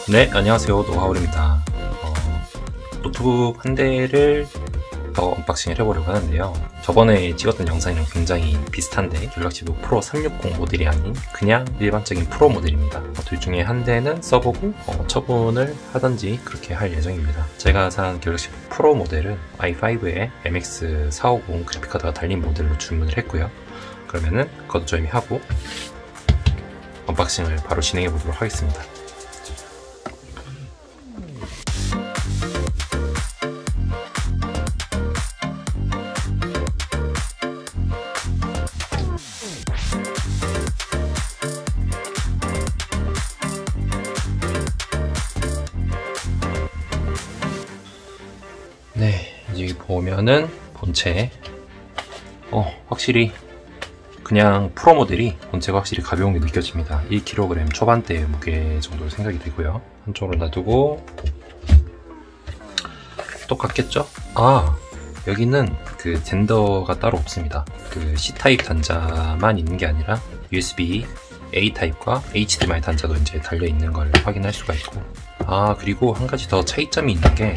네, 안녕하세요. 노하울입니다. 노트북 한 대를 더 언박싱을 해보려고 하는데요. 저번에 찍었던 영상이랑 굉장히 비슷한데 갤럭시북 프로 360 모델이 아닌 그냥 일반적인 프로 모델입니다. 둘 중에 한 대는 써보고 처분을 하든지 그렇게 할 예정입니다. 제가 산 갤럭시북 프로 모델은 i5에 MX450 그래픽카드가 달린 모델로 주문을 했고요. 그러면은 거두절미하고 언박싱을 바로 진행해 보도록 하겠습니다. 네, 이제 보면은 본체 확실히 그냥 프로 모델이 본체가 확실히 가벼운 게 느껴집니다. 1kg 초반대 무게 정도 생각이 되고요. 한쪽으로 놔두고 똑같겠죠? 여기는 그 젠더가 따로 없습니다. 그 C타입 단자만 있는 게 아니라 USB A 타입과 HDMI 단자도 이제 달려 있는 걸 확인할 수가 있고, 그리고 한 가지 더 차이점이 있는 게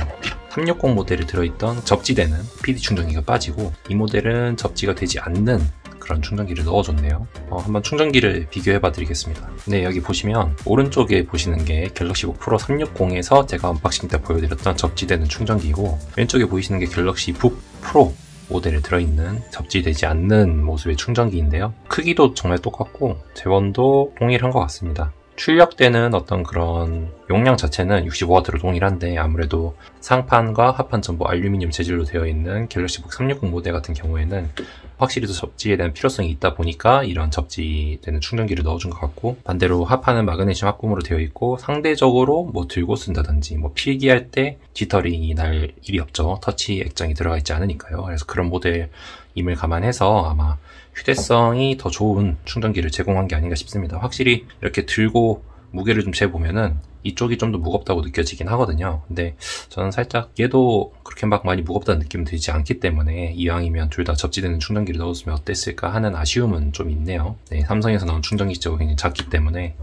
360 모델에 들어있던 접지되는 PD 충전기가 빠지고 이 모델은 접지가 되지 않는 그런 충전기를 넣어줬네요. 한번 충전기를 비교해봐 드리겠습니다. 네, 여기 보시면 오른쪽에 보시는 게 갤럭시북 프로 360에서 제가 언박싱 때 보여드렸던 접지되는 충전기이고, 왼쪽에 보이시는 게 갤럭시북 프로 모델에 들어있는 접지되지 않는 모습의 충전기인데요. 크기도 정말 똑같고 재원도 동일한 것 같습니다. 출력되는 어떤 그런 용량 자체는 65W로 동일한데 아무래도 상판과 하판 전부 알루미늄 재질로 되어 있는 갤럭시북 360 모델 같은 경우에는 확실히 더 접지에 대한 필요성이 있다 보니까 이런 접지되는 충전기를 넣어준 것 같고, 반대로 하판은 마그네슘 합금으로 되어 있고 상대적으로 뭐 들고 쓴다든지 뭐 필기할 때 뒤터링이 날 일이 없죠. 터치 액정이 들어가 있지 않으니까요. 그래서 그런 모델임을 감안해서 아마 휴대성이 더 좋은 충전기를 제공한 게 아닌가 싶습니다. 확실히 이렇게 들고 무게를 좀 재보면은 이쪽이 좀 더 무겁다고 느껴지긴 하거든요. 근데 저는 살짝 얘도 그렇게 막 많이 무겁다는 느낌은 들지 않기 때문에 이왕이면 둘 다 접지되는 충전기를 넣었으면 어땠을까 하는 아쉬움은 좀 있네요. 네, 삼성에서 나온 충전기 수가 굉장히 작기 때문에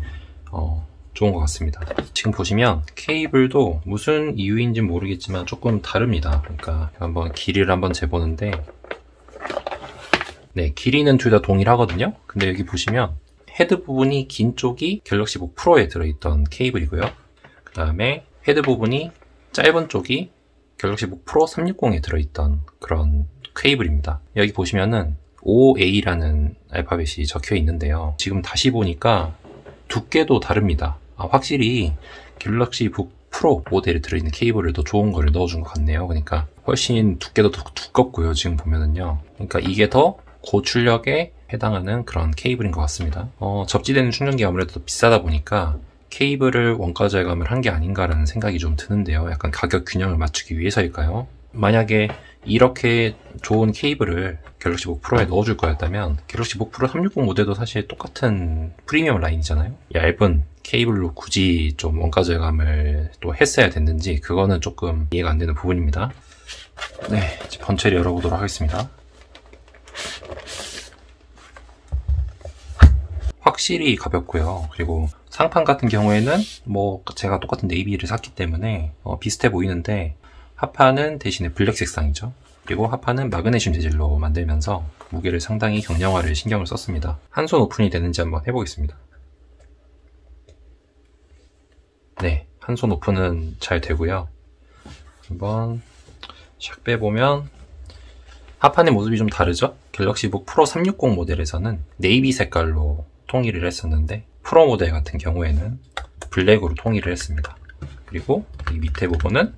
좋은 것 같습니다. 지금 보시면 케이블도 무슨 이유인지 모르겠지만 조금 다릅니다. 그러니까 한번 길이를 한번 재보는데, 네, 길이는 둘 다 동일하거든요. 근데 여기 보시면 헤드 부분이 긴 쪽이 갤럭시북 프로에 들어있던 케이블이고요. 그 다음에 헤드 부분이 짧은 쪽이 갤럭시북 프로 360에 들어있던 그런 케이블입니다. 여기 보시면은 OA라는 알파벳이 적혀 있는데요. 지금 다시 보니까 두께도 다릅니다. 확실히 갤럭시북 프로 모델에 들어있는 케이블을 더 좋은 거를 넣어준 것 같네요. 그러니까 훨씬 두께도 더 두껍고요. 지금 보면은요. 그러니까 이게 더 고출력에 해당하는 그런 케이블인 것 같습니다. 접지되는 충전기가 아무래도 더 비싸다 보니까 케이블을 원가 절감을 한 게 아닌가라는 생각이 좀 드는데요. 약간 가격 균형을 맞추기 위해서일까요? 만약에 이렇게 좋은 케이블을 갤럭시북 프로에 넣어줄 거였다면 갤럭시북 프로 360 모델도 사실 똑같은 프리미엄 라인이잖아요. 얇은 케이블로 굳이 좀 원가 절감을 또 했어야 됐는지 그거는 조금 이해가 안 되는 부분입니다. 네, 이제 본체를 열어보도록 하겠습니다. 확실히 가볍고요. 그리고 상판 같은 경우에는 뭐 제가 똑같은 네이비를 샀기 때문에 비슷해 보이는데, 하판은 대신에 블랙 색상이죠. 그리고 하판은 마그네슘 재질로 만들면서 무게를 상당히 경량화를 신경을 썼습니다. 한 손 오픈이 되는지 한번 해보겠습니다. 네, 한 손 오픈은 잘 되고요. 한번 샥 빼보면 하판의 모습이 좀 다르죠? 갤럭시북 프로 360 모델에서는 네이비 색깔로 통일을 했었는데 프로 모델 같은 경우에는 블랙으로 통일을 했습니다. 그리고 이 밑에 부분은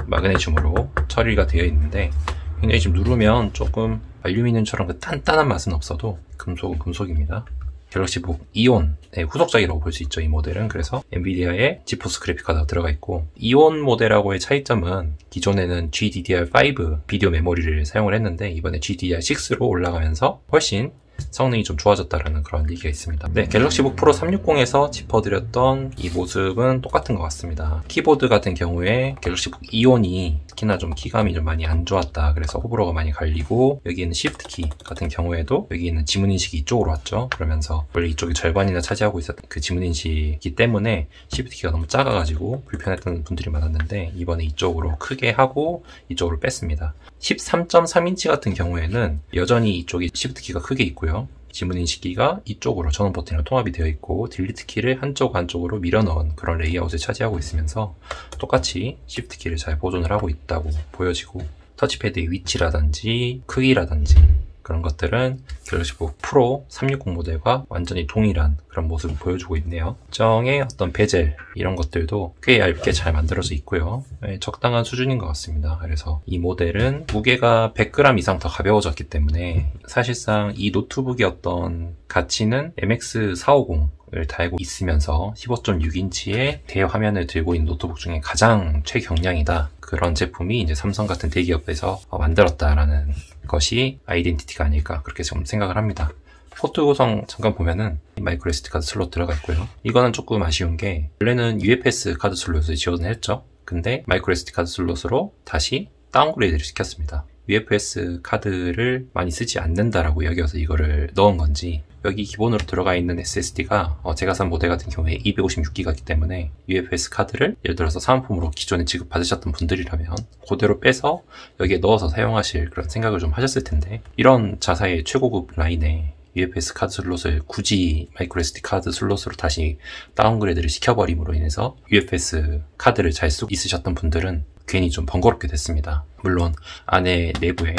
마그네슘으로 처리가 되어 있는데 굉장히 지금 누르면 조금 알루미늄처럼 그 단단한 맛은 없어도 금속은 금속입니다. 갤럭시북 이온의 후속작이라고 볼 수 있죠, 이 모델은. 그래서 엔비디아의 지포스 그래픽카드가 들어가 있고, 이온 모델하고의 차이점은 기존에는 GDDR5 비디오 메모리를 사용을 했는데 이번에 GDDR6로 올라가면서 훨씬 성능이 좀 좋아졌다라는 그런 얘기가 있습니다. 네, 갤럭시북 프로 360에서 짚어드렸던 이 모습은 똑같은 것 같습니다. 키보드 같은 경우에 갤럭시북 이온이 특히나 좀 키감이 좀 많이 안 좋았다. 그래서 호불호가 많이 갈리고, 여기에는 시프트 키 같은 경우에도 여기 있는 지문인식이 이쪽으로 왔죠. 그러면서 원래 이쪽이 절반이나 차지하고 있었던 그 지문인식이 때문에 시프트 키가 너무 작아가지고 불편했던 분들이 많았는데, 이번에 이쪽으로 크게 하고 이쪽으로 뺐습니다. 13.3인치 같은 경우에는 여전히 이쪽이 시프트 키가 크게 있고요. 지문인식기가 이쪽으로 전원 버튼이랑 통합이 되어 있고, 딜리트 키를 한쪽으로 밀어 넣은 그런 레이아웃을 차지하고 있으면서 똑같이 시프트 키를 잘 보존을 하고 있다고 보여지고, 터치패드의 위치라든지 크기라든지 그런 것들은 갤럭시북 프로 360 모델과 완전히 동일한 그런 모습을 보여주고 있네요. 정의 어떤 베젤 이런 것들도 꽤 얇게 잘 만들어져 있고요. 네, 적당한 수준인 것 같습니다. 그래서 이 모델은 무게가 100g 이상 더 가벼워졌기 때문에 사실상 이 노트북의 어떤 가치는 MX450을 달고 있으면서 15.6인치의 대화면을 들고 있는 노트북 중에 가장 최경량이다. 그런 제품이 이제 삼성 같은 대기업에서 만들었다라는 것이 아이덴티티가 아닐까, 그렇게 좀 생각을 합니다. 포트 구성 잠깐 보면은 마이크로 SD 카드 슬롯 들어가 있고요. 이거는 조금 아쉬운 게, 원래는 UFS 카드 슬롯을 지원을 했죠. 근데 마이크로 SD 카드 슬롯으로 다시 다운그레이드를 시켰습니다. UFS 카드를 많이 쓰지 않는다라고 여겨서 이거를 넣은 건지, 여기 기본으로 들어가 있는 SSD가 제가 산 모델 같은 경우에 256GB이기 때문에 UFS 카드를 예를 들어서 사은품으로 기존에 지급받으셨던 분들이라면 그대로 빼서 여기에 넣어서 사용하실 그런 생각을 좀 하셨을 텐데, 이런 자사의 최고급 라인에 UFS 카드 슬롯을 굳이 마이크로 SD 카드 슬롯으로 다시 다운그레이드를 시켜버림으로 인해서 UFS 카드를 잘 쓰고 있으셨던 분들은 괜히 좀 번거롭게 됐습니다. 물론 안에 내부에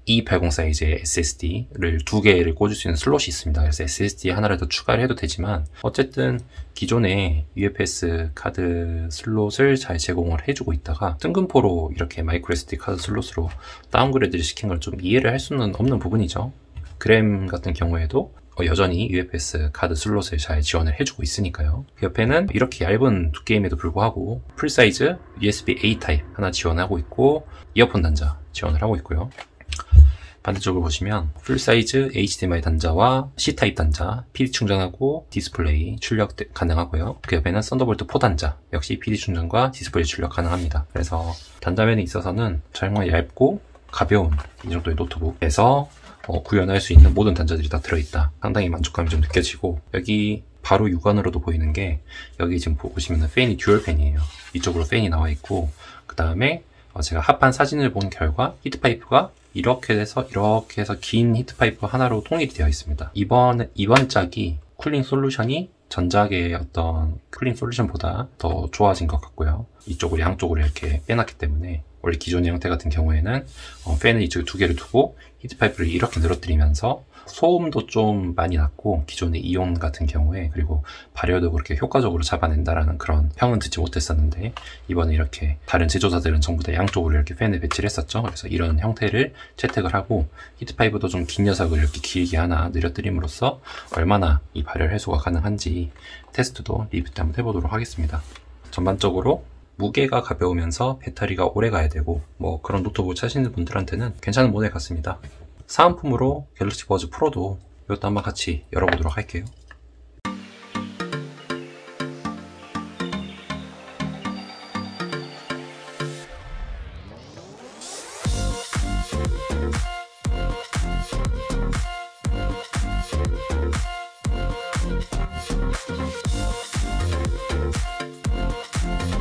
E80 사이즈의 SSD를 2개를 꽂을 수 있는 슬롯이 있습니다. 그래서 SSD 하나를 더 추가를 해도 되지만, 어쨌든 기존에 UFS 카드 슬롯을 잘 제공을 해주고 있다가 뜬금포로 이렇게 마이크로 SD 카드 슬롯으로 다운그레이드를 시킨 걸 좀 이해를 할 수는 없는 부분이죠. 그램 같은 경우에도 여전히 UFS 카드 슬롯을 잘 지원을 해주고 있으니까요. 그 옆에는 이렇게 얇은 두께임에도 불구하고 풀사이즈 USB-A 타입 하나 지원하고 있고, 이어폰 단자 지원을 하고 있고요. 반대쪽을 보시면 풀사이즈 HDMI 단자와 C타입 단자, PD 충전하고 디스플레이 출력 가능하고요. 그 옆에는 썬더볼트 4 단자, 역시 PD 충전과 디스플레이 출력 가능합니다. 그래서 단자면에 있어서는 정말 얇고 가벼운 이 정도의 노트북에서 구현할 수 있는 모든 단자들이 다 들어있다. 상당히 만족감이 좀 느껴지고, 여기 바로 육안으로도 보이는 게, 여기 지금 보시면 팬이 듀얼 팬이에요. 이쪽으로 팬이 나와 있고, 그 다음에 제가 합판 사진을 본 결과 히트파이프가 이렇게 해서 긴 히트파이프 하나로 통일이 되어 있습니다. 이번 짝이 쿨링 솔루션이 전작의 어떤 쿨링 솔루션보다 더 좋아진 것 같고요. 이쪽으로 양쪽으로 이렇게 빼놨기 때문에, 원래 기존의 형태 같은 경우에는 팬을 이쪽에 2개를 두고 히트파이프를 이렇게 늘어뜨리면서 소음도 좀 많이 났고, 기존의 이온 같은 경우에, 그리고 발열도 그렇게 효과적으로 잡아낸다라는 그런 평은 듣지 못했었는데, 이번에 이렇게 다른 제조사들은 전부 다 양쪽으로 이렇게 팬을 배치를 했었죠. 그래서 이런 형태를 채택을 하고, 히트파이프도 좀 긴 녀석을 이렇게 길게 하나 늘어뜨림으로써 얼마나 이 발열 해소가 가능한지 테스트도 리뷰 때 한번 해보도록 하겠습니다. 전반적으로 무게가 가벼우면서 배터리가 오래 가야 되고, 그런 노트북을 찾으시는 분들한테는 괜찮은 모델 같습니다. 사은품으로 갤럭시 버즈 프로도 이것도 한번 같이 열어보도록 할게요.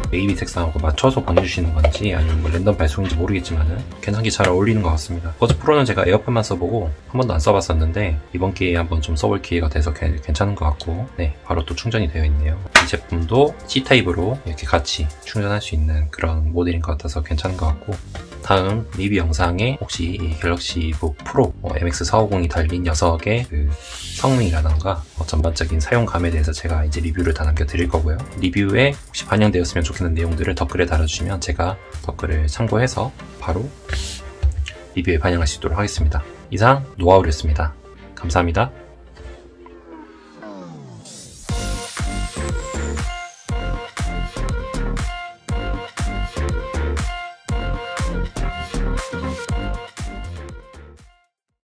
네이비 색상하고 맞춰서 보내주시는 건지 아니면 랜덤 발송인지 모르겠지만은 괜찮게 잘 어울리는 것 같습니다. 버즈 프로는 제가 에어팟만 써보고 한 번도 안 써봤었는데, 이번 기회에 한번 좀 써볼 기회가 돼서 괜찮은 것 같고, 네, 바로 또 충전이 되어 있네요. 이 제품도 C타입으로 이렇게 같이 충전할 수 있는 그런 모델인 것 같아서 괜찮은 것 같고, 다음 리뷰 영상에 혹시 이 갤럭시북 프로 MX450이 달린 녀석의 그 성능이라던가 전반적인 사용감에 대해서 제가 이제 리뷰를 다 남겨드릴 거고요. 리뷰에 혹시 반영되었으면 좋겠는 내용들을 댓글에 달아주시면 제가 댓글을 참고해서 바로 리뷰에 반영할 수 있도록 하겠습니다. 이상 노하우였습니다. 감사합니다.